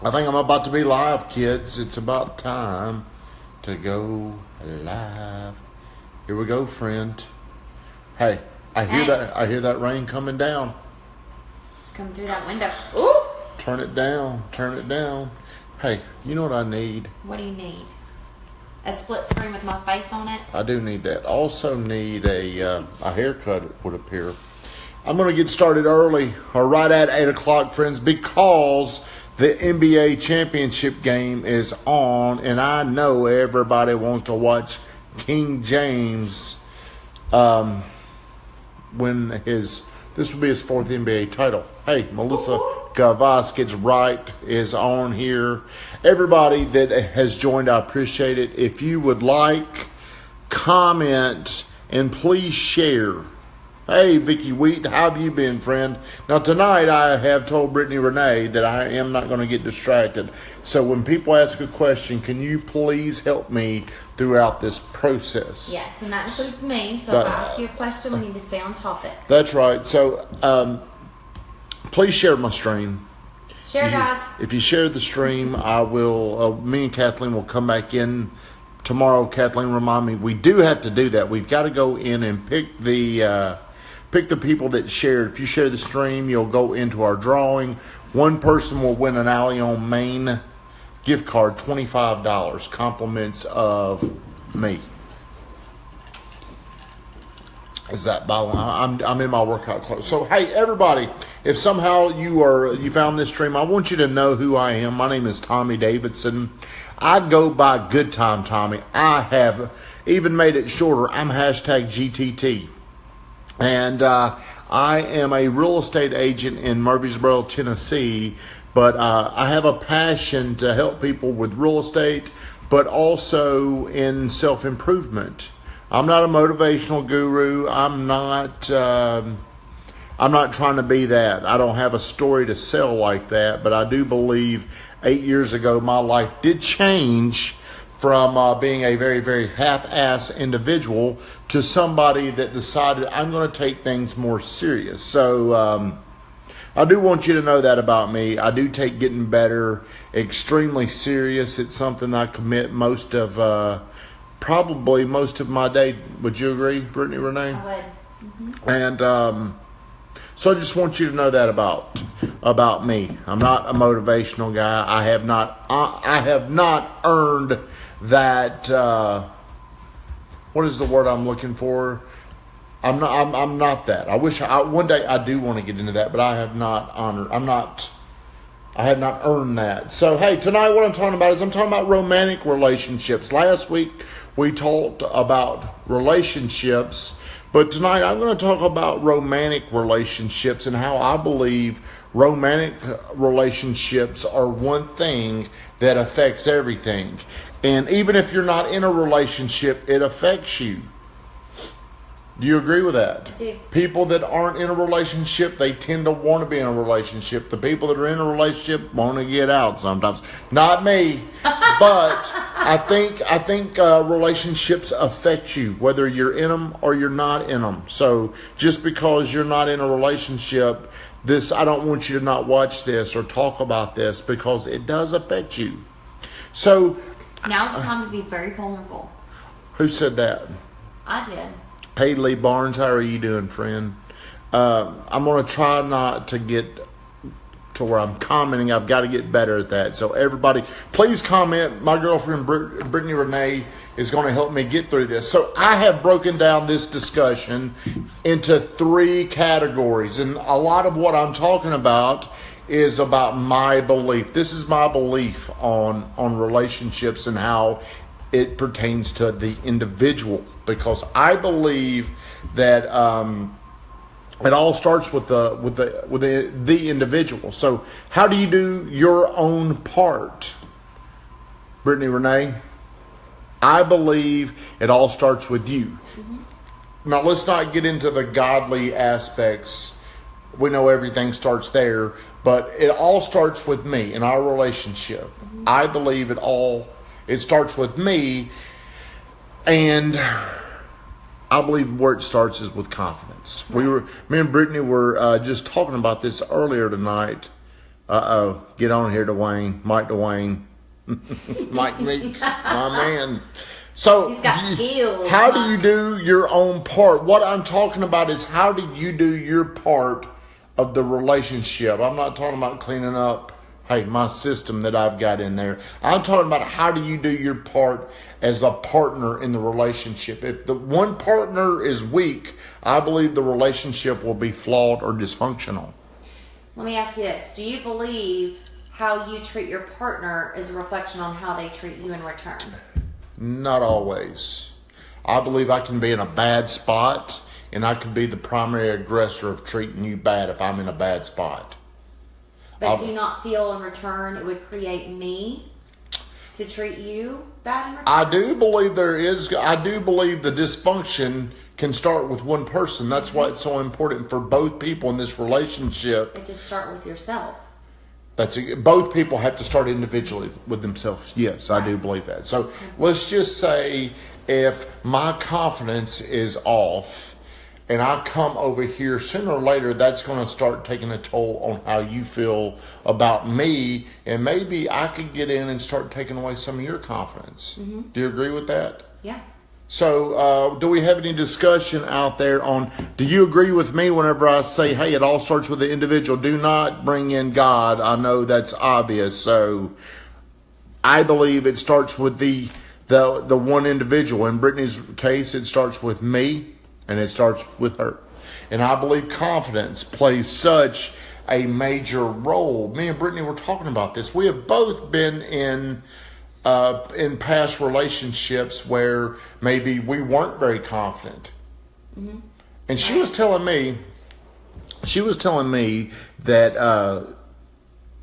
I think I'm about to be live, kids. It's about time to go live. Here we go, friend. Hey, I hear that rain coming down. It's coming through that window. Ooh! Turn it down. Turn it down. Hey, you know what I need? What do you need? A split screen with my face on it? I do need that. Also need a haircut, it would appear. I'm going to get started early, or right at 8 o'clock, friends, because the NBA championship game is on, and I know everybody wants to watch King James win this will be his fourth NBA title. Hey, Melissa Gavaskis Wright is on here. Everybody that has joined, I appreciate it. If you would like, comment, and please share. Hey, Vicky Wheat, how have you been, friend? Now, tonight I have told Brittany Renee that I am not going to get distracted. So when people ask a question, can you please help me throughout this process? Yes, and that includes me. So if I ask you a question, we need to stay on topic. That's right. So please share my stream. Share, guys. If you share the stream, I will. Me and Kathleen will come back in tomorrow. Kathleen, remind me, we do have to do that. We've got to go in and pick the people that shared. If you share the stream, you'll go into our drawing. One person will win an Allion Maine gift card, $25, compliments of me. Is that by I'm in my workout clothes. So hey, everybody, if somehow you found this stream, I want you to know who I am. My name is Tommy Davidson. I go by Good Time Tommy. I have even made it shorter. I'm #GTT. And I am a real estate agent in Murfreesboro, Tennessee, but I have a passion to help people with real estate, but also in self-improvement. I'm not a motivational guru. I'm not trying to be that. I don't have a story to sell like that, but I do believe 8 years ago my life did change from being a very, very half-ass individual to somebody that decided I'm going to take things more serious. So I do want you to know that about me. I do take getting better extremely serious. It's something I commit probably most of my day. Would you agree, Brittany Renee? I would. Mm-hmm. And so I just want you to know that about me. I'm not a motivational guy. I have not earned that. What is the word I'm looking for? I'm not that. I wish one day I do want to get into that, but I have not honored. I have not earned that. So hey, tonight what I'm talking about is I'm talking about romantic relationships. Last week we talked about relationships, but tonight I'm going to talk about romantic relationships and how I believe romantic relationships are one thing that affects everything. And even if you're not in a relationship, it affects you. Do you agree with that? I do. People that aren't in a relationship, they tend to want to be in a relationship. The people that are in a relationship want to get out sometimes. Not me, but I think relationships affect you, whether you're in them or you're not in them. So just because you're not in a relationship, I don't want you to not watch this or talk about this because it does affect you. So now's the time to be very vulnerable. Who said that? I did. Hey, Lee Barnes, how are you doing, friend? I'm going to try not to get to where I'm commenting. I've got to get better at that. So everybody, please comment. My girlfriend, Brittany Renee, is going to help me get through this. So I have broken down this discussion into 3 categories. And a lot of what I'm talking about is about my belief. This is my belief on relationships and how it pertains to the individual, because I believe that it all starts with the individual. So how do you do your own part, Brittany Renee? I believe it all starts with you. Mm-hmm. Now let's not get into the godly aspects. We know everything starts there, but it all starts with me in our relationship. Mm-hmm. I believe it starts with me, and I believe where it starts is with confidence. Right. Me and Brittany were just talking about this earlier tonight. Get on here, Dwayne. Mike Dwayne. Mike Meeks, my man. So, He's got skills. How do you do your own part? What I'm talking about is how do you do your part of the relationship? I'm not talking about cleaning up, my system that I've got in there. I'm talking about how do you do your part as a partner in the relationship. If the one partner is weak, I believe the relationship will be flawed or dysfunctional. Let me ask you this. Do you believe how you treat your partner is a reflection on how they treat you in return? Not always. I believe I can be in a bad spot and I can be the primary aggressor of treating you bad if I'm in a bad spot. But do you not feel in return it would create me to treat you bad in return? I do believe the dysfunction can start with one person. That's why it's so important for both people in this relationship. But just start with yourself. Both people have to start individually with themselves. Yes, I do believe that. So let's just say if my confidence is off and I come over here, sooner or later that's going to start taking a toll on how you feel about me, and maybe I could get in and start taking away some of your confidence. Mm-hmm. Do you agree with that? Yeah. So, do we have any discussion out there on, do you agree with me whenever I say, hey, it all starts with the individual? Do not bring in God. I know that's obvious. So, I believe it starts with the one individual. In Brittany's case, it starts with me and it starts with her. And I believe confidence plays such a major role. Me and Brittany were talking about this. We have both been in past relationships where maybe we weren't very confident. Mm-hmm. And she was telling me that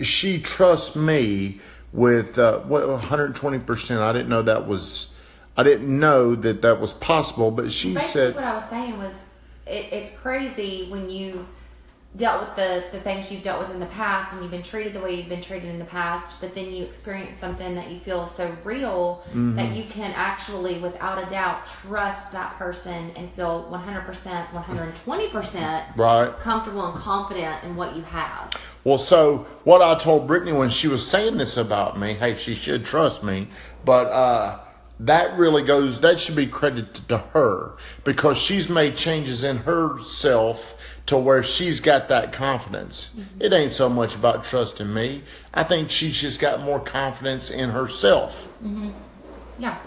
she trusts me with 120%. I didn't know that was possible, but she said, what I was saying was it's crazy when you've dealt with the things you've dealt with in the past and you've been treated the way you've been treated in the past, but then you experience something that you feel so real that you can actually, without a doubt, trust that person and feel 100%, 120% right, comfortable and confident in what you have. Well, so what I told Brittany when she was saying this about me, hey, she should trust me, but that should be credited to her because she's made changes in herself to where she's got that confidence. Mm-hmm. It ain't so much about trusting me. I think she's just got more confidence in herself. Mm-hmm. Yeah.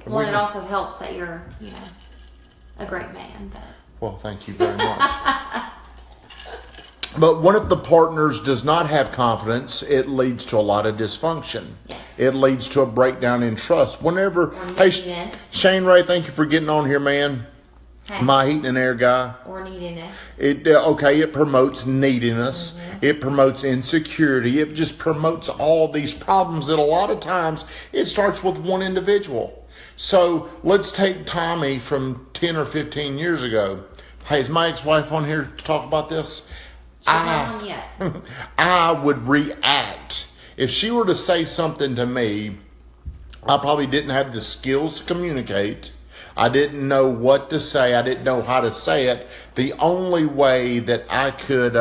Well, it also helps that you're, a great man. But. Well, thank you very much. But what if the partners does not have confidence? It leads to a lot of dysfunction. Yes. It leads to a breakdown in trust. Hey, Shane Ray, thank you for getting on here, man. Hey. My heating and air guy. Or neediness. It promotes neediness. Mm-hmm. It promotes insecurity. It just promotes all these problems that a lot of times it starts with one individual. So let's take Tommy from 10 or 15 years ago. Hey, is my ex-wife on here to talk about this? Not on yet. I would react. If she were to say something to me, I probably didn't have the skills to communicate. I didn't know what to say. I didn't know how to say it. The only way that I could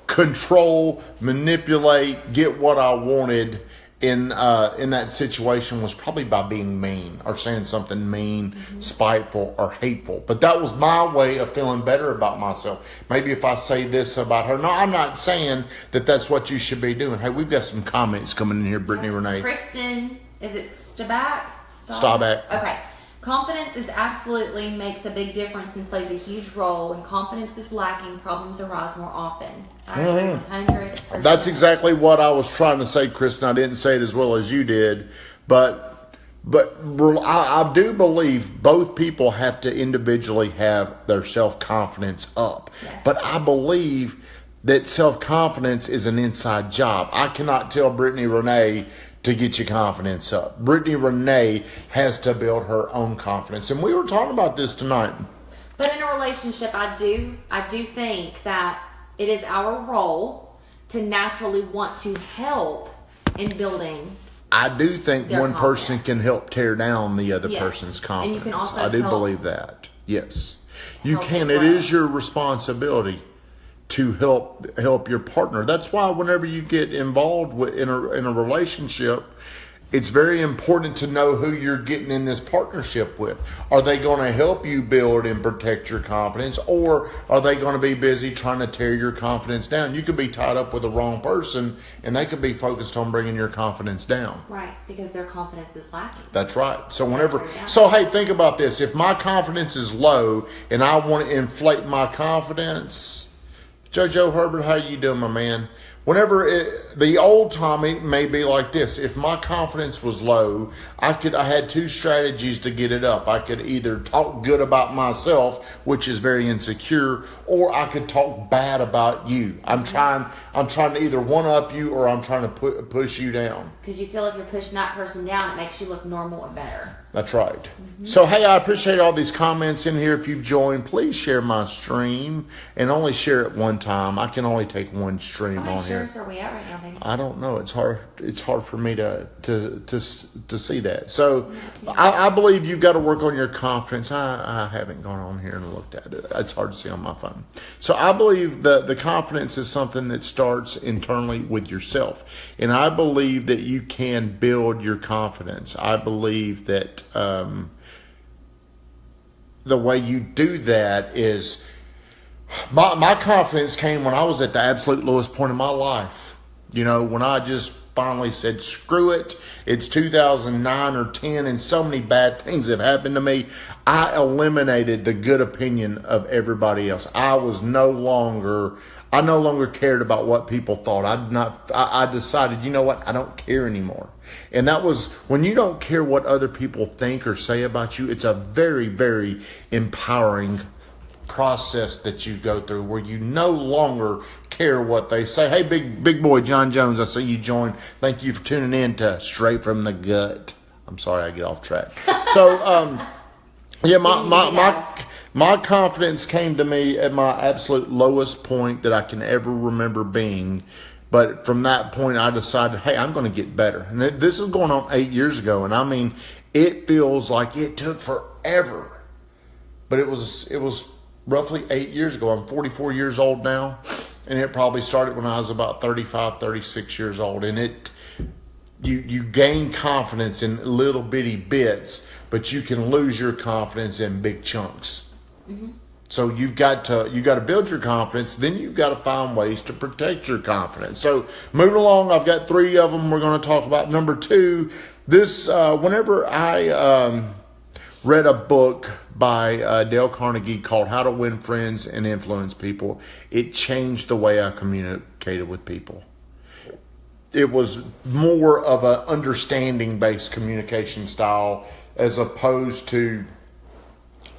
control, manipulate, get what I wanted in that situation was probably by being mean or saying something mean, spiteful, or hateful. But that was my way of feeling better about myself. Maybe if I say this about her. No, I'm not saying that that's what you should be doing. Hey, we've got some comments coming in here, Brittany Renee. Kristen, is it Staback? Okay. Confidence absolutely makes a big difference and plays a huge role. When confidence is lacking, problems arise more often. I agree 100%. That's exactly what I was trying to say, Kristen. I didn't say it as well as you did, but I do believe both people have to individually have their self-confidence up. Yes. But I believe that self-confidence is an inside job. I cannot tell Brittany Renee to get your confidence up. Brittany Renee has to build her own confidence. And we were talking about this tonight. But in a relationship, I do think that it is our role to naturally want to help in building. I do think one person can help tear down the other person's confidence. And you can also I do believe that. Yes. You can. It is your responsibility to help your partner. That's why whenever you get involved in a relationship, it's very important to know who you're getting in this partnership with. Are they going to help you build and protect your confidence, or are they going to be busy trying to tear your confidence down? You could be tied up with the wrong person, and they could be focused on bringing your confidence down. Right, because their confidence is lacking. That's right. So hey, think about this. If my confidence is low and I want to inflate my confidence, JoJo Herbert, how you doing, my man? The old Tommy may be like this. If my confidence was low, I had two strategies to get it up. I could either talk good about myself, which is very insecure, or I could talk bad about you. I'm trying to either one up you, or I'm trying to push you down. Because you feel if you're pushing that person down, it makes you look normal or better. That's right. Mm-hmm. So, hey, I appreciate all these comments in here. If you've joined, please share my stream, and only share it one time. I can only take one stream on here. How are we at right now, baby? I don't know. It's hard for me to see that. So, I believe you've got to work on your confidence. I haven't gone on here and looked at it. It's hard to see on my phone. So, I believe the confidence is something that starts internally with yourself, and I believe that you can build your confidence. I believe that the way you do that is my confidence came when I was at the absolute lowest point in my life. You know, when I just finally said, screw it. It's 2009 or 10 and so many bad things have happened to me. I eliminated the good opinion of everybody else. I no longer cared about what people thought. I decided, you know what? I don't care anymore. And that was when you don't care what other people think or say about you. It's a very, very empowering process that you go through where you no longer care what they say. Hey, big boy John Jones, I see you joined. Thank you for tuning in to Straight from the Gut. I'm sorry I get off track. So, yeah, my confidence came to me at my absolute lowest point that I can ever remember being. But from that point, I decided, hey, I'm going to get better. And this is going on 8 years ago. And I mean, it feels like it took forever. But it was roughly 8 years ago. I'm 44 years old now. And it probably started when I was about 35, 36 years old. And you gain confidence in little bitty bits, but you can lose your confidence in big chunks. Mm-hmm. So you've got to build your confidence. Then you've got to find ways to protect your confidence. So moving along, I've got 3 of them we're going to talk about. Number 2, whenever I read a book by Dale Carnegie called How to Win Friends and Influence People, it changed the way I communicated with people. It was more of an understanding-based communication style as opposed to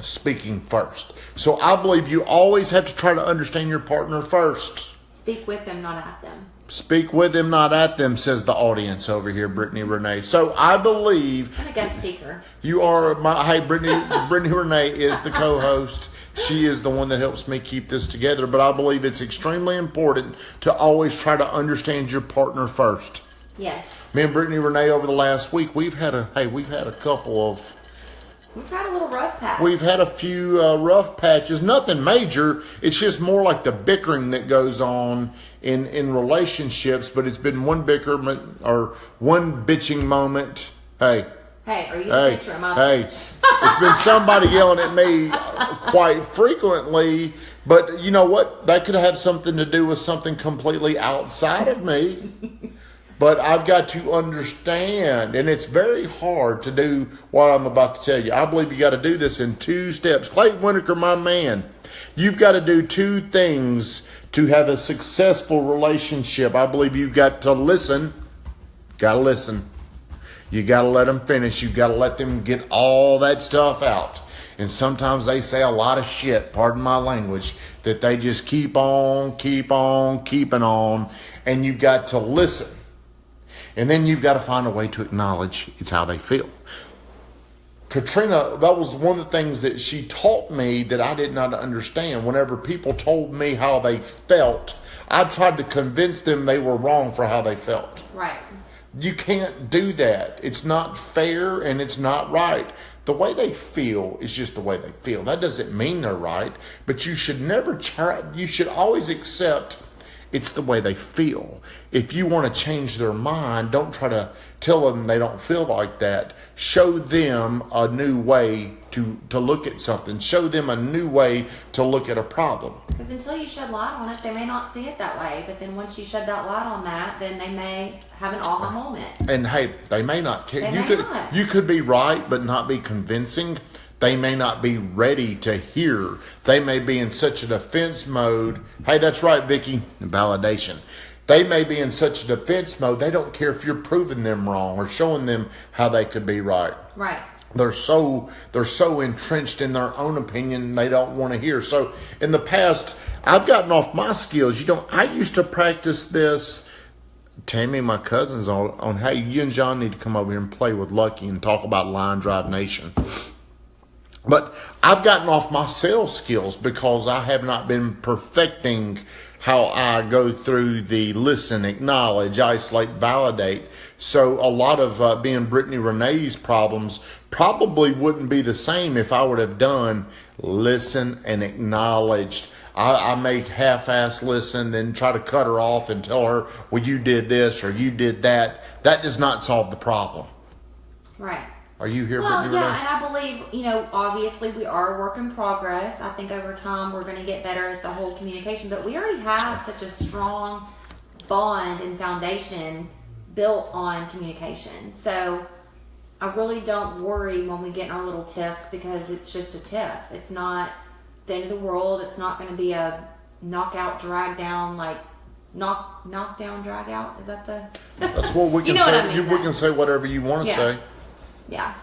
speaking first. So I believe you always have to try to understand your partner first. Speak with them, not at them. Speak with them, not at them, says the audience over here, Brittany Renee. So I believe... I'm a guest speaker. You are Hey, Brittany Renee is the co-host. She is the one that helps me keep this together. But I believe it's extremely important to always try to understand your partner first. Yes. Me and Brittany Renee over the last week, we've had a couple of... We've had a little rough patch. We've had a few rough patches. Nothing major. It's just more like the bickering that goes on in relationships. But it's been one bickerment or one bitching moment. Hey, are you a bitch or am I a bitch? It's been somebody yelling at me quite frequently. But you know what? That could have something to do with something completely outside of me. But I've got to understand, and it's very hard to do what I'm about to tell you. I believe you got to do this in 2 steps. Clayton Whitaker, my man, you've got to do 2 things to have a successful relationship. I believe you've got to listen. Got to listen. You got to let them finish. You got to let them get all that stuff out. And sometimes they say a lot of shit, pardon my language, that they just keep on keeping on. And you've got to listen. And then you've got to find a way to acknowledge it's how they feel. Katrina, that was one of the things that she taught me that I did not understand. Whenever people told me how they felt, I tried to convince them they were wrong for how they felt. Right. You can't do that. It's not fair and it's not right. The way they feel is just the way they feel. That doesn't mean they're right, but you should never try. You should always accept it's the way they feel. If you want to change their mind, don't try to tell them they don't feel like that. Show them a new way to look at something. Show them a new way to look at a problem. Because until you shed light on it, they may not see it that way. But then once you shed that light on that, then they may have an aha moment. And hey, they may not care. Not. You could be right, but not be convincing. They may not be ready to hear. They may be in such a defense mode. Hey, that's right, Vicky. Validation. They may be in such a defense mode, they don't care if you're proving them wrong or showing them how they could be right. Right. They're so entrenched in their own opinion, they don't want to hear. So in the past, I've gotten off my skills. I used to practice this. Tammy, my cousins, on hey, you and John need to come over here and play with Lucky and talk about Line Drive Nation. But I've gotten off my sales skills because I have not been perfecting how I go through the listen, acknowledge, isolate, validate. So a lot of being Brittany Renee's problems probably wouldn't be the same if I would have done listen and acknowledged. I make half-ass listen, then try to cut her off and tell her, well, you did this or you did that. That does not solve the problem. Right. Are you here, well, Brittany? Yeah, and I believe, obviously we are a work in progress. I think over time we're going to get better at the whole communication, but we already have such a strong bond and foundation built on communication. So I really don't worry when we get in our little tiffs because it's just a tiff. It's not the end of the world. It's not going to be a knockout, drag down, like knock down, drag out. Is that the? That's what we can say. What I mean, we can say whatever you want to say. Yeah.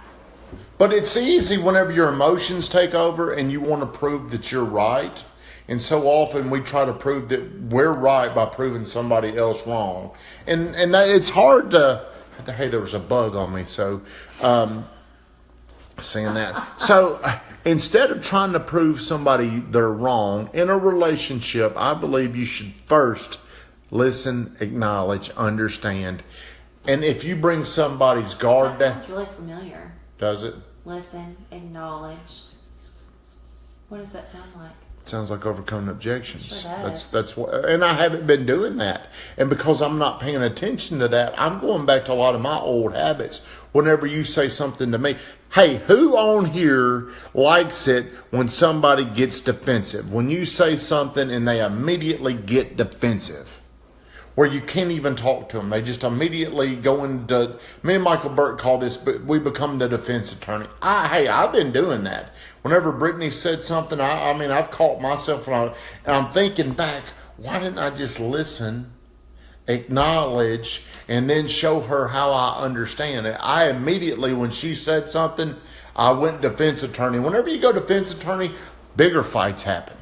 But it's easy whenever your emotions take over and you want to prove that you're right. And so often we try to prove that we're right by proving somebody else wrong. And that, it's hard to... Hey, there was a bug on me, so... saying that. So instead of trying to prove somebody they're wrong, in a relationship, I believe you should first listen, acknowledge, understand. And if you bring somebody's guard down... That sounds really familiar. Does it? Listen, acknowledge. What does that sound like? It sounds like overcoming objections. Sure does. That's what, and I haven't been doing that. And because I'm not paying attention to that, I'm going back to a lot of my old habits. Whenever you say something to me, hey, who on here likes it when somebody gets defensive? When you say something and they immediately get defensive, where you can't even talk to them. They just immediately go into... Me and Michael Burt call this, but we become the defense attorney. I've been doing that. Whenever Brittany said something, I've caught myself and I'm thinking back, why didn't I just listen, acknowledge, and then show her how I understand it? I immediately, when she said something, I went defense attorney. Whenever you go defense attorney, bigger fights happen.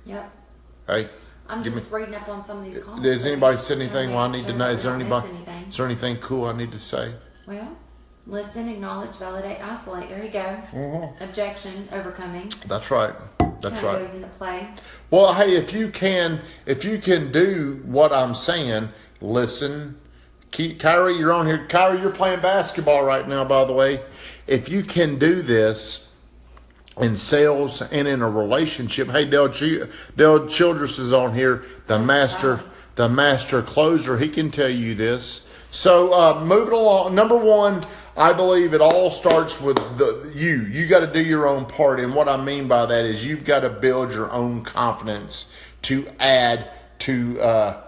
Yep. Hey. I'm just reading up on some of these comments. Does anybody said anything? Well, I need to know. Is there anything cool I need to say? Well, listen, acknowledge, validate, isolate. There you go. Mm-hmm. Objection, overcoming. That's right. That's right. Goes into play. Well, hey, if you can do what I'm saying, listen. Kyrie, you're on here. Kyrie, you're playing basketball right now, by the way. If you can do this in sales and in a relationship, hey, Dale Childress is on here, the master closer. He can tell you this. So moving along, number one, I believe it all starts with you. You got to do your own part, and what I mean by that is you've got to build your own confidence to add to.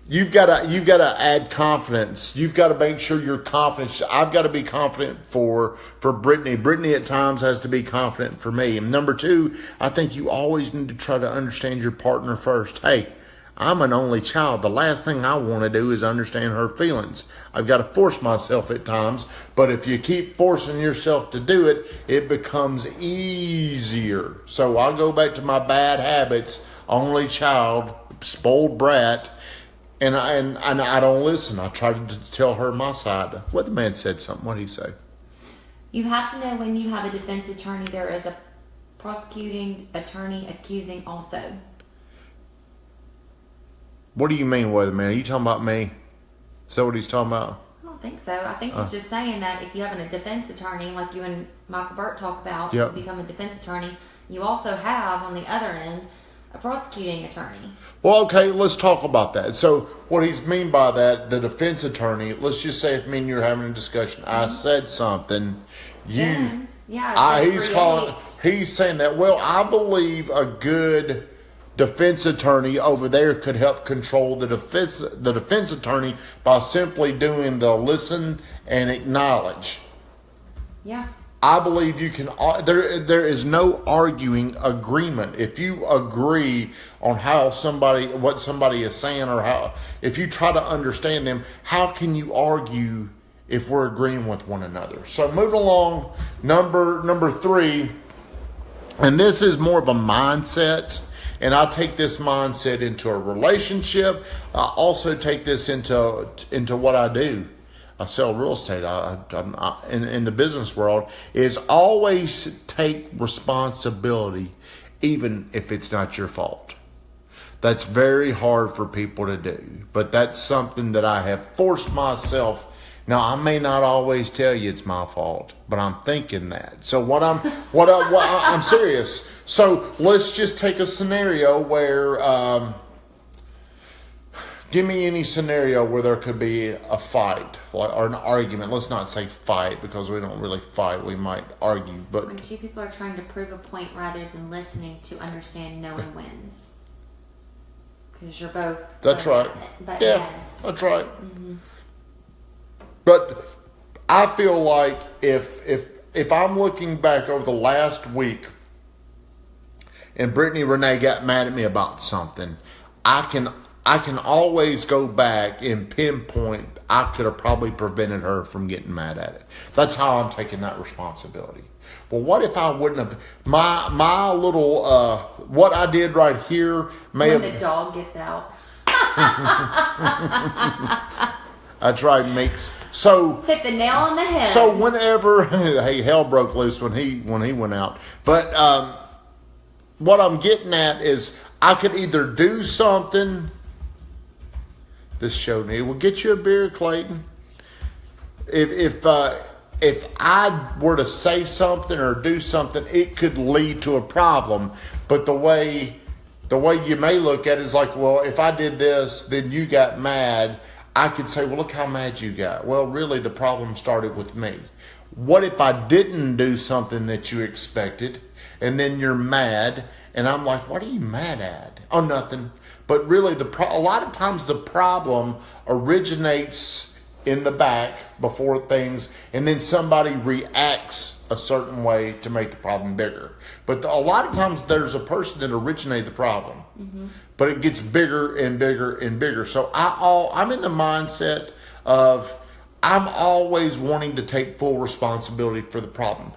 You've got to add confidence. You've got to make sure you're confident. I've got to be confident for Brittany. Brittany at times has to be confident for me. And number two, I think you always need to try to understand your partner first. Hey, I'm an only child. The last thing I want to do is understand her feelings. I've got to force myself at times. But if you keep forcing yourself to do it, it becomes easier. So I'll go back to my bad habits. Only child, spoiled brat. And I don't listen. I try to tell her my side. What the man said something. What did he say? You have to know when you have a defense attorney, there is a prosecuting attorney accusing also. What do you mean, weatherman? Are you talking about me? Is that what he's talking about? I don't think so. I think he's just saying that if you have a defense attorney, like you and Michael Burt talk about, Yep. you become a defense attorney, you also have, on the other end, a prosecuting attorney. Well, okay, let's talk about that. So what he's mean by that, the defense attorney, let's just say if me and you're having a discussion, I said something, Then, yeah, he's saying that, well, I believe a good defense attorney over there could help control the defense attorney by simply doing the listen and acknowledge. Yeah. I believe you can. There is no arguing agreement. If you agree on what somebody is saying, or if you try to understand them, how can you argue if we're agreeing with one another? So moving along, number 3, and this is more of a mindset. And I take this mindset into a relationship. I also take this into what I do. I sell real estate. I'm in the business world, is always take responsibility, even if it's not your fault. That's very hard for people to do, but that's something that I have forced myself. Now, I may not always tell you it's my fault, but I'm thinking that. So I'm serious. So let's just take a scenario where, give me any scenario where there could be a fight or an argument. Let's not say fight, because we don't really fight. We might argue, but when two people are trying to prove a point rather than listening to understand, no one wins. Because you're both. That's right. Yeah, heads. that's right. Mm-hmm. But I feel like if I'm looking back over the last week, and Brittany Renee got mad at me about something, I can always go back and pinpoint I could have probably prevented her from getting mad at it. That's how I'm taking that responsibility. Well, what if I wouldn't have? My little what I did right here may when have. The dog gets out. That's right, Meeks. So hit the nail on the head. So whenever hey, hell broke loose when he went out. But what I'm getting at is I could either do something. This show need. Well, get you a beer, Clayton. If I were to say something or do something, it could lead to a problem. But the way you may look at it is like, well, if I did this, then you got mad. I could say, well, look how mad you got. Well, really, the problem started with me. What if I didn't do something that you expected, and then you're mad, and I'm like, what are you mad at? Oh, nothing. But really, a lot of times the problem originates in the back before things, and then somebody reacts a certain way to make the problem bigger. But a lot of times there's a person that originated the problem. Mm-hmm. But it gets bigger and bigger and bigger. So I'm in the mindset of I'm always wanting to take full responsibility for the problem.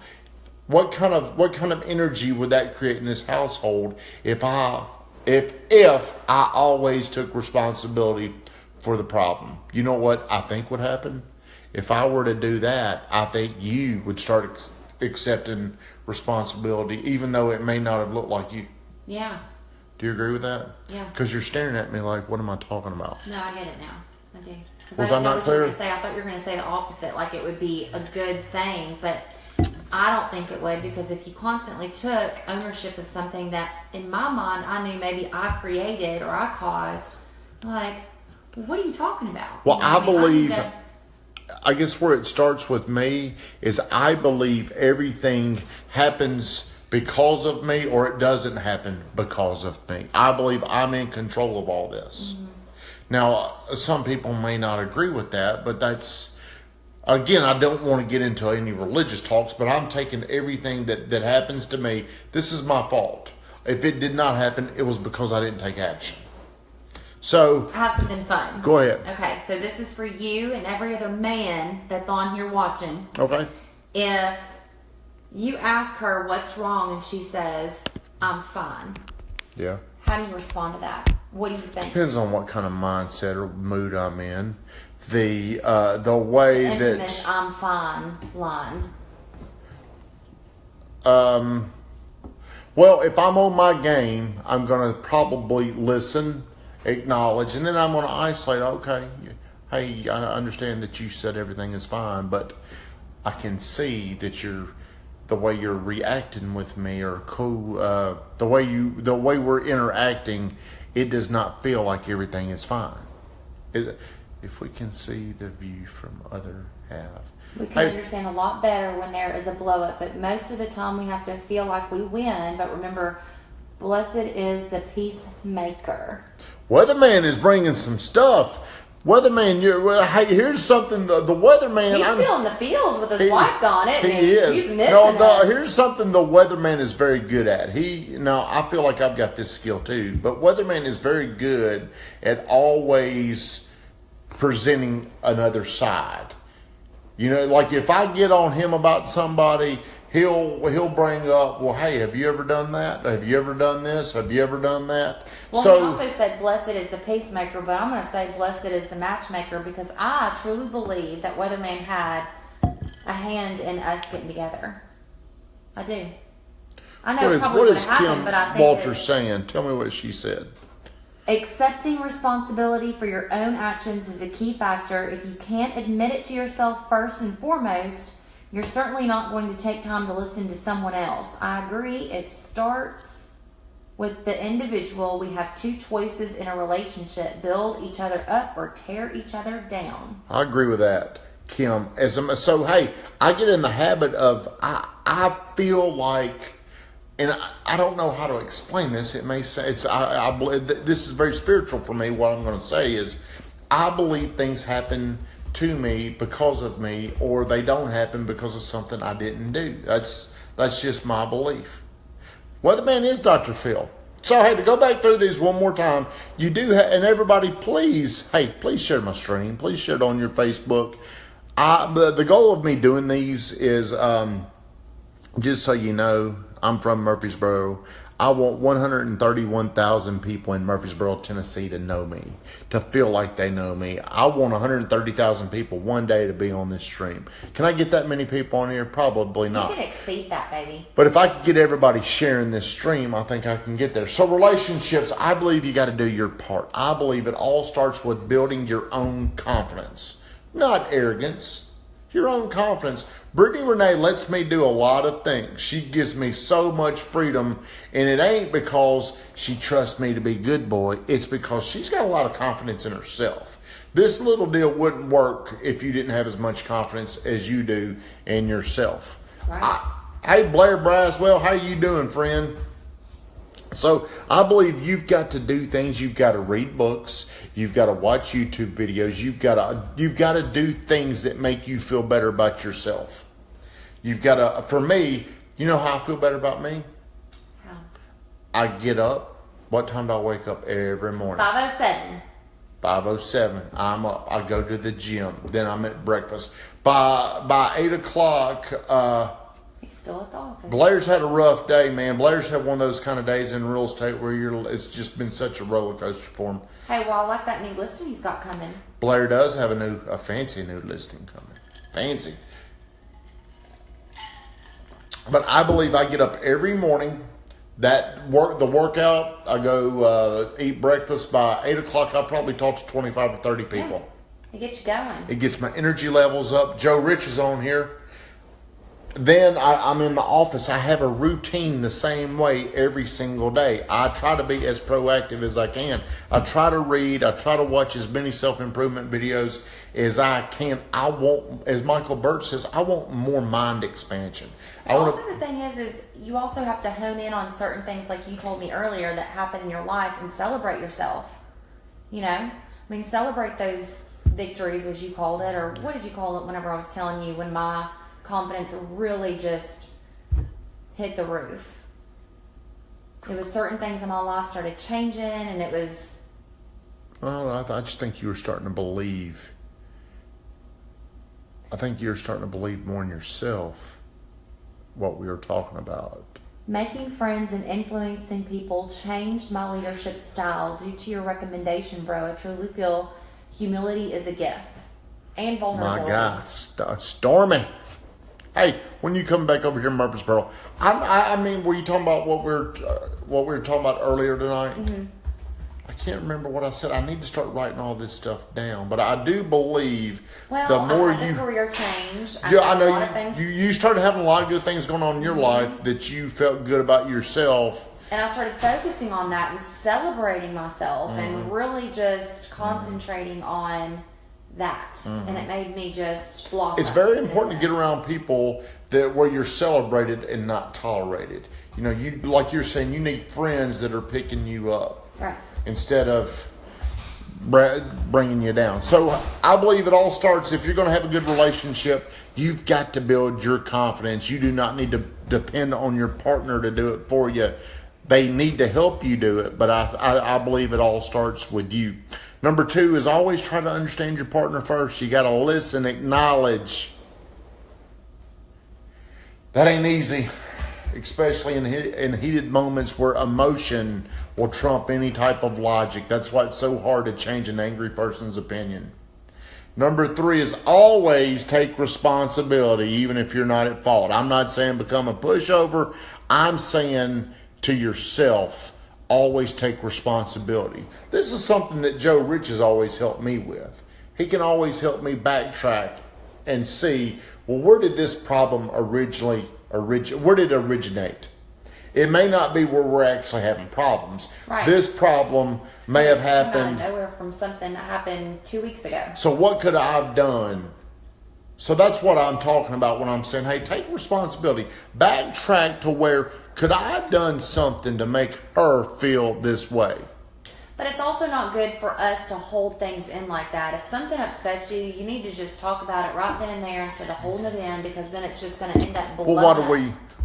What kind of energy would that create in this household if I always took responsibility for the problem? You know what I think would happen? If I were to do that, I think you would start accepting responsibility, even though it may not have looked like you. Yeah. Do you agree with that? Yeah. Because you're staring at me like, what am I talking about? No, I get it now. I do. Was I not clear? I thought you were going to say the opposite, like it would be a good thing, but I don't think it would, because if you constantly took ownership of something that, in my mind, I knew maybe I created or I caused, like, what are you talking about? Well, you know I believe, I guess where it starts with me is I believe everything happens because of me, or it doesn't happen because of me. I believe I'm in control of all this. Mm-hmm. Now, some people may not agree with that, but that's, again, I don't want to get into any religious talks, but I'm taking everything that happens to me. This is my fault. If it did not happen, it was because I didn't take action. So, I have something fun. Go ahead. Okay, so this is for you and every other man that's on here watching. Okay. If you ask her what's wrong and she says, I'm fine. Yeah. How do you respond to that? What do you think? Depends on what kind of mindset or mood I'm in. The way the infamous, that I'm fine line. Well, if I'm on my game, I'm going to probably listen, acknowledge, and then I'm going to isolate. Okay, hey, I understand that you said everything is fine, but I can see that the way you're reacting with me, or the way we're interacting, it does not feel like everything is fine. If we can see the view from other half. We can understand a lot better when there is a blow up, but most of the time we have to feel like we win. But remember, blessed is the peacemaker. Weatherman is bringing some stuff. Weatherman, hey, here's something. The Weatherman. He's feeling the feels with his wife gone, isn't he? He is. He's missing Here's something the Weatherman is very good at. I feel like I've got this skill too, but Weatherman is very good at always presenting another side. Like if I get on him about somebody, he'll bring up, well, hey, have you ever done that? Have you ever done this? Have you ever done that? Well, he also said, blessed is the peacemaker, but I'm going to say blessed is the matchmaker, because I truly believe that Weatherman had a hand in us getting together. I do. I know it probably would have happened, but I think Walters saying? Tell me what she said. Accepting responsibility for your own actions is a key factor. If you can't admit it to yourself first and foremost, you're certainly not going to take time to listen to someone else. I agree. It starts with the individual. We have two choices in a relationship: build each other up or tear each other down. I agree with that, Kim. So, hey, I get in the habit of, I feel like, and I don't know how to explain this. It may say I believe this is very spiritual for me. What I'm going to say is, I believe things happen to me because of me, or they don't happen because of something I didn't do. That's just my belief. Weatherman is Dr. Phil. So, hey, to go back through these one more time, you do, and everybody, please share my stream. Please share it on your Facebook. The goal of me doing these is, just so you know, I'm from Murfreesboro. I want 131,000 people in Murfreesboro, Tennessee to know me, to feel like they know me. I want 130,000 people one day to be on this stream. Can I get that many people on here? Probably not. You can exceed that, baby. But if I could get everybody sharing this stream, I think I can get there. So relationships, I believe you got to do your part. I believe it all starts with building your own confidence, not arrogance. Your own confidence. Brittany Renee lets me do a lot of things. She gives me so much freedom, and it ain't because she trusts me to be good boy. It's because she's got a lot of confidence in herself. This little deal wouldn't work if you didn't have as much confidence as you do in yourself. Right. Hey, Blair Braswell, how you doing, friend? So I believe you've got to do things. You've got to read books. You've got to watch YouTube videos. You've got to do things that make you feel better about yourself. You've got to. For me, you know how I feel better about me? How? I get up. What time do I wake up every morning? 5:07. 5:07. I'm up. I go to the gym. Then I'm at breakfast. By 8 o'clock. He's still at the office. Blair's had a rough day, man. Blair's had one of those kind of days in real estate where it's just been such a roller coaster for him. Hey, well, I like that new listing he's got coming. Blair does have a fancy new listing coming. Fancy. But I believe I get up every morning. The workout, I go eat breakfast. By 8 o'clock, I probably talk to 25 or 30 people. Yeah, it gets you going. It gets my energy levels up. Joe Rich is on here. Then I'm in the office. I have a routine the same way every single day. I try to be as proactive as I can. I try to read. I try to watch as many self-improvement videos as I can. I want, as Michael Burt says, I want more mind expansion. The thing is you also have to hone in on certain things, like you told me earlier, that happen in your life, and celebrate yourself. Celebrate those victories, as you called it, or what did you call it whenever I was telling you when my confidence really just hit the roof. It was certain things in my life started changing, and it was... Well, I just think you were starting to believe. I think you're starting to believe more in yourself, what we were talking about. Making friends and influencing people changed my leadership style due to your recommendation, bro. I truly feel humility is a gift. And vulnerability. My God, Stormy. Hey, when you come back over here in Murfreesboro, were you talking about what we were talking about earlier tonight? Mm-hmm. I can't remember what I said. I need to start writing all this stuff down. But I do believe well, the more I had you... the career change. I know you started having a lot of good things going on in your life that you felt good about yourself. And I started focusing on that and celebrating myself and really just concentrating on that. And it made me just blossom. It's very important to get around people where you're celebrated and not tolerated. You know, you like you're saying, you need friends that are picking you up. Right. Instead of bringing you down. So I believe it all starts, if you're going to have a good relationship, you've got to build your confidence. You do not need to depend on your partner to do it for you. They need to help you do it, but I believe it all starts with you. Number 2 is always try to understand your partner first. You got to listen, acknowledge. That ain't easy, especially in heated moments where emotion will trump any type of logic. That's why it's so hard to change an angry person's opinion. Number 3 is always take responsibility, even if you're not at fault. I'm not saying become a pushover. I'm saying to yourself, always take responsibility. This is something that Joe Rich has always helped me with. He can always help me backtrack and see, well, where did this problem where did it originate? It may not be where we're actually having problems. Right. This problem may have happened nowhere from something that happened 2 weeks ago. So what could I have done? So that's what I'm talking about when I'm saying, hey, take responsibility. Backtrack to where could I have done something to make her feel this way? But it's also not good for us to hold things in like that. If something upsets you, you need to just talk about it right then and there instead of holding it in, because then it's just going to end up blowing up.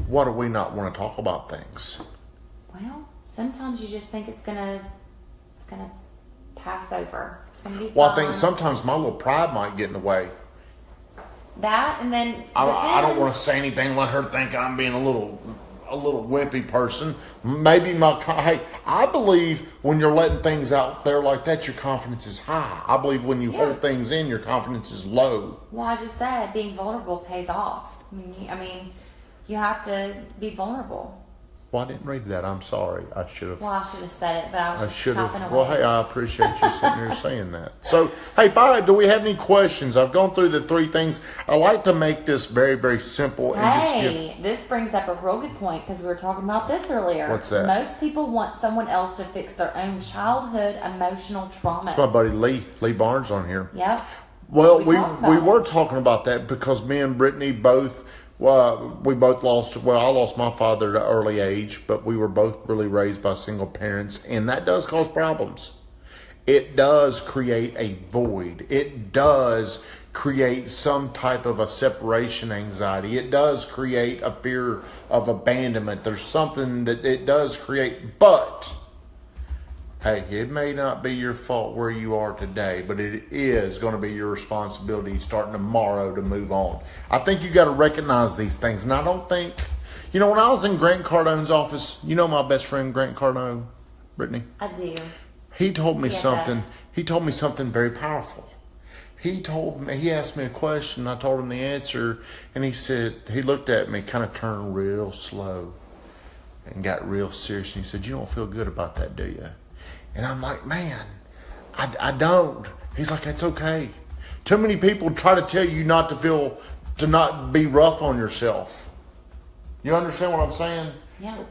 Why do we not want to talk about things? Well, sometimes you just think it's gonna pass over. It's gonna be fine. Well, I think sometimes my little pride might get in the way. That, and then I don't want to say anything, let her think I'm being a little wimpy person. Maybe hey, I believe when you're letting things out there like that, your confidence is high. I believe when you hold things in, your confidence is low. Well, I just said being vulnerable pays off. I mean, you have to be vulnerable. Well, I didn't read that. I'm sorry. I should have. Well, I should have said it, but I was just chopping away. Well, hey, I appreciate you sitting here saying that. So, hey, do we have any questions? I've gone through the 3 things. I like to make this very, very simple. This brings up a real good point, because we were talking about this earlier. What's that? Most people want someone else to fix their own childhood emotional trauma. It's my buddy Lee Barnes on here. Yep. Well, we were talking about that because me and Brittany both... we both lost, I lost my father at an early age, but we were both really raised by single parents, and that does cause problems. It does create a void. It does create some type of a separation anxiety. It does create a fear of abandonment. There's something that it does create, but... hey, it may not be your fault where you are today, but it is going to be your responsibility starting tomorrow to move on. I think you got to recognize these things. And I don't think, when I was in Grant Cardone's office, my best friend Grant Cardone, Brittany? I do. He told me something. He told me something very powerful. He asked me a question. I told him the answer. And he looked at me, kind of turned real slow and got real serious. And he said, you don't feel good about that, do you? And I'm like, man, I don't. He's like, that's okay. Too many people try to tell you to not be rough on yourself. You understand what I'm saying? Yeah.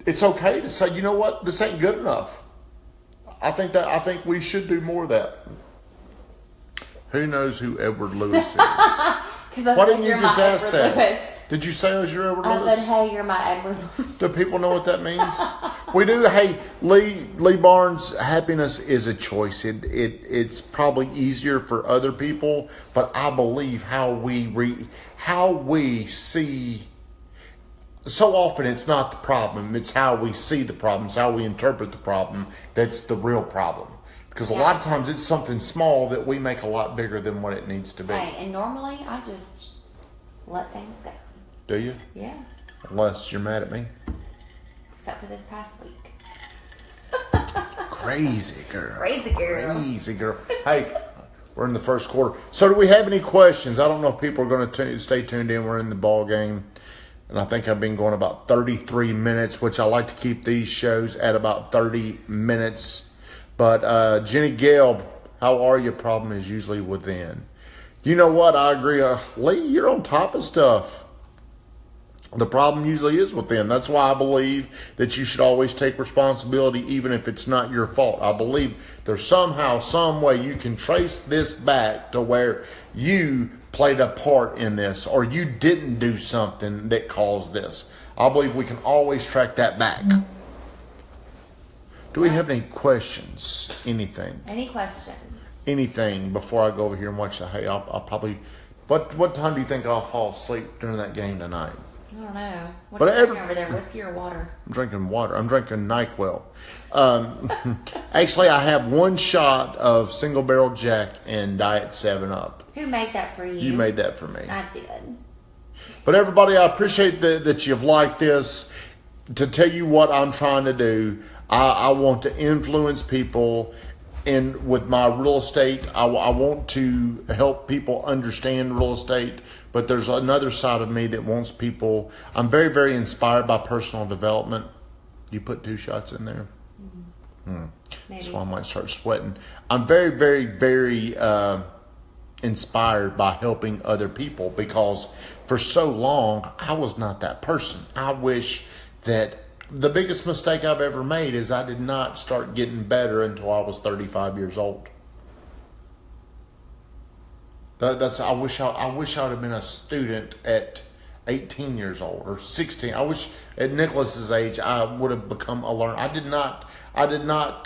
It's okay to say, you know what, this ain't good enough. I think we should do more of that. Who knows who Edward Lewis is? Why didn't you just ask that? Lewis. Did you say I was your Edward Lewis? I said, hey, you're my Edward Lewis. Do people know what that means? We do. Hey, Lee Barnes, happiness is a choice. It's probably easier for other people, but I believe how we see. So often it's not the problem. It's how we see the problem. It's how we interpret the problem that's the real problem. Because a lot of times it's something small that we make a lot bigger than what it needs to be. Right, and normally I just let things go. Do you? Yeah. Unless you're mad at me. Except for this past week. Crazy girl. Crazy girl. Crazy girl. Hey, we're in the first quarter. So do we have any questions? I don't know if people are going to stay tuned in. We're in the ball game. And I think I've been going about 33 minutes, which I like to keep these shows at about 30 minutes. But Jenny Gale, how are you? Problem is usually within. You know what? I agree. Lee, you're on top of stuff. The problem usually is within. That's why I believe that you should always take responsibility even if it's not your fault. I believe there's somehow, some way you can trace this back to where you played a part in this or you didn't do something that caused this. I believe we can always track that back. Do we have any questions? Anything? Any questions? Anything before I go over here and watch the hay? I'll probably... What time do you think I'll fall asleep during that game tonight? I don't know. What But are you drinking over there? Whiskey or water? I'm drinking water. I'm drinking NyQuil. Actually, I have one shot of Single Barrel Jack and Diet 7-Up. Who made that for you? You made that for me. I did. But everybody, I appreciate that you've liked this. To tell you what I'm trying to do, I want to influence people with my real estate. I want to help people understand real estate, but there's another side of me that wants people. I'm very, very inspired by personal development. You put 2 shots in there? That's why I might start sweating. I'm very, very, very inspired by helping other people because for so long, I was not that person. I wish that the biggest mistake I've ever made is I did not start getting better until I was 35 years old. I wish I would have been a student at 18 years old or 16. I wish at Nicholas's age I would have become a learner. I did not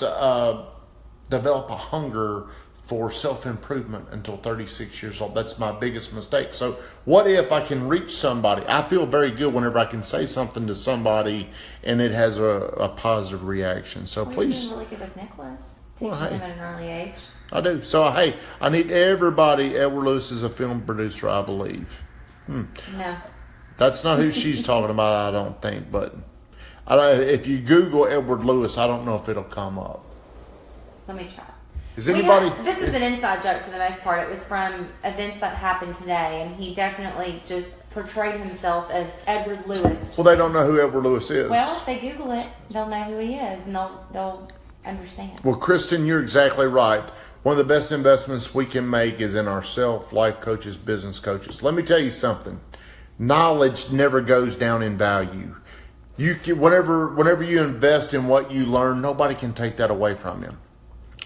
develop a hunger for self-improvement until 36 years old. That's my biggest mistake. So what if I can reach somebody? I feel very good whenever I can say something to somebody and it has a positive reaction. So please. You're doing really good with Nicholas. Teaching him at an early age. I do. So, hey, I need everybody. Edward Lewis is a film producer, I believe. No. That's not who she's talking about, I don't think. But if you Google Edward Lewis, I don't know if it'll come up. Let me try. Is anybody? This is an inside joke for the most part. It was from events that happened today, and he definitely just portrayed himself as Edward Lewis. Well, they don't know who Edward Lewis is. Well, if they Google it, they'll know who he is, and they'll understand. Well, Kristen, you're exactly right. One of the best investments we can make is in ourselves, life coaches, business coaches. Let me tell you something. Knowledge never goes down in value. Whenever you invest in what you learn, nobody can take that away from you.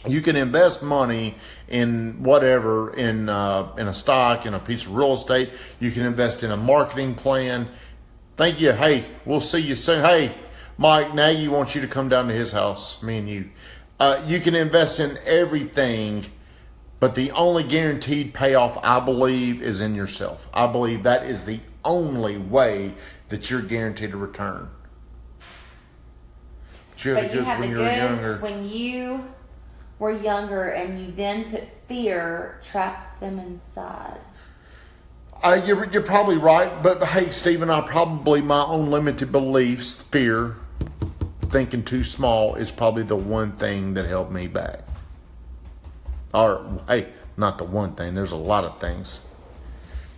You can invest money in whatever, in a stock, in a piece of real estate. You can invest in a marketing plan. Thank you. Hey, we'll see you soon. Hey, Mike Nagy wants you to come down to his house, me and you. You can invest in everything, but the only guaranteed payoff, I believe, is in yourself. I believe that is the only way that you're guaranteed a return. But you had the goods when you were younger, and you then put fear, trapped them inside. You're probably right, but hey, Stephen, my own limited beliefs, fear, thinking too small is probably the one thing that held me back. Or, hey, not the one thing. There's a lot of things.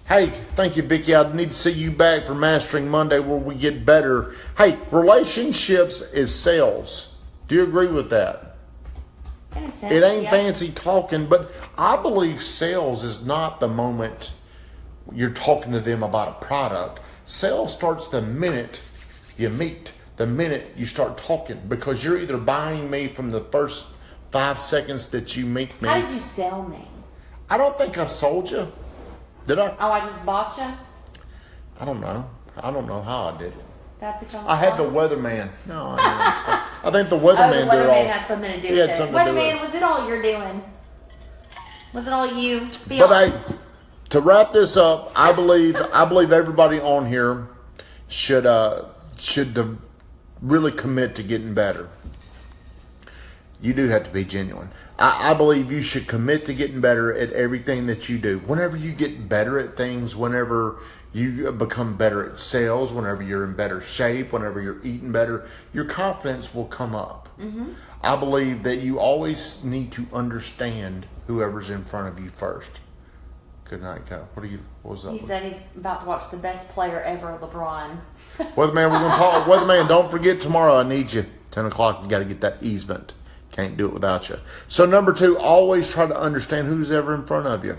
Hey, thank you, Vicki. I need to see you back for Mastering Monday where we get better. Hey, relationships is sales. Do you agree with that? In a sense, it ain't yeah. fancy talking, but I believe sales is not the moment you're talking to them about a product. Sales starts the minute you meet, the minute you start talking, because you're either buying me from the first 5 seconds that you meet me. How did you sell me? I don't think I sold you. Did I? Oh, I just bought you? I don't know. I don't know how I did it. I had the weatherman. No, I think the weatherman did it all. The weatherman had something to do with it. Weatherman, was it all you're doing? Was it all you? Be honest. Hey, to wrap this up, I believe everybody on here should really commit to getting better. You do have to be genuine. I believe you should commit to getting better at everything that you do. Whenever you get better at things, whenever you become better at sales, whenever you're in better shape, whenever you're eating better, your confidence will come up. Mm-hmm. I believe that you always need to understand whoever's in front of you first. Good night, Kyle. What was up? He said he's about to watch the best player ever, LeBron. Weatherman, we're going to talk. Weatherman, don't forget tomorrow. I need you. 10 o'clock, you got to get that easement. Can't do it without you. So number 2, always try to understand who's ever in front of you.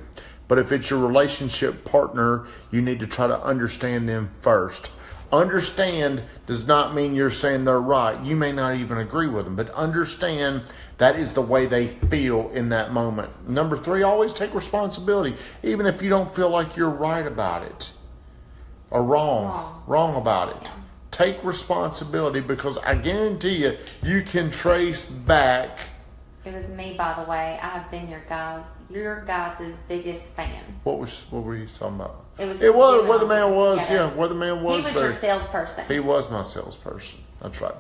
But if it's your relationship partner, you need to try to understand them first. Understand does not mean you're saying they're right. You may not even agree with them, but understand that is the way they feel in that moment. Number 3, always take responsibility, even if you don't feel like you're right about it or wrong about it. Yeah. Take responsibility, because I guarantee you can trace back. It was me, by the way. I have been your guys' biggest fan. What were you talking about? It was where the man was. Yeah, where the man was. He was your salesperson. He was my salesperson. That's right.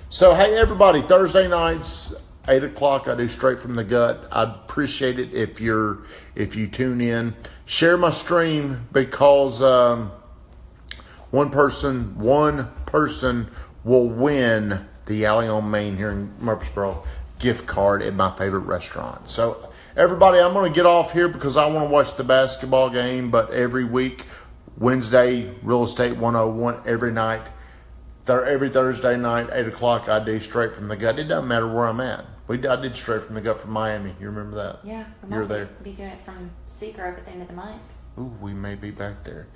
So hey, everybody, Thursday nights, 8:00. I do Straight from the Gut. I'd appreciate it if you tune in. Share my stream, because one person will win the Alley on Main here in Murfreesboro gift card at my favorite restaurant. So everybody, I'm going to get off here because I want to watch the basketball game. But every week, Wednesday, Real Estate 101, every night, every Thursday night, 8:00, I do Straight from the Gut. It doesn't matter where I'm at. I did Straight from the Gut from Miami. You remember that? Yeah. You were there. Be doing it from Seagrove at the end of the month. Ooh, we may be back there.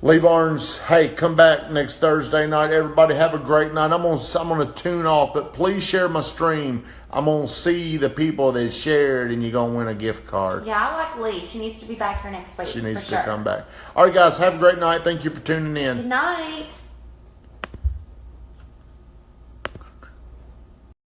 Lee Barnes, hey, come back next Thursday night. Everybody have a great night. I'm gonna tune off, but please share my stream. I'm gonna see the people that shared, and you're gonna win a gift card. Yeah, I like Lee. She needs to be back here next week. She needs to come back. All right, guys, have a great night. Thank you for tuning in. Good night.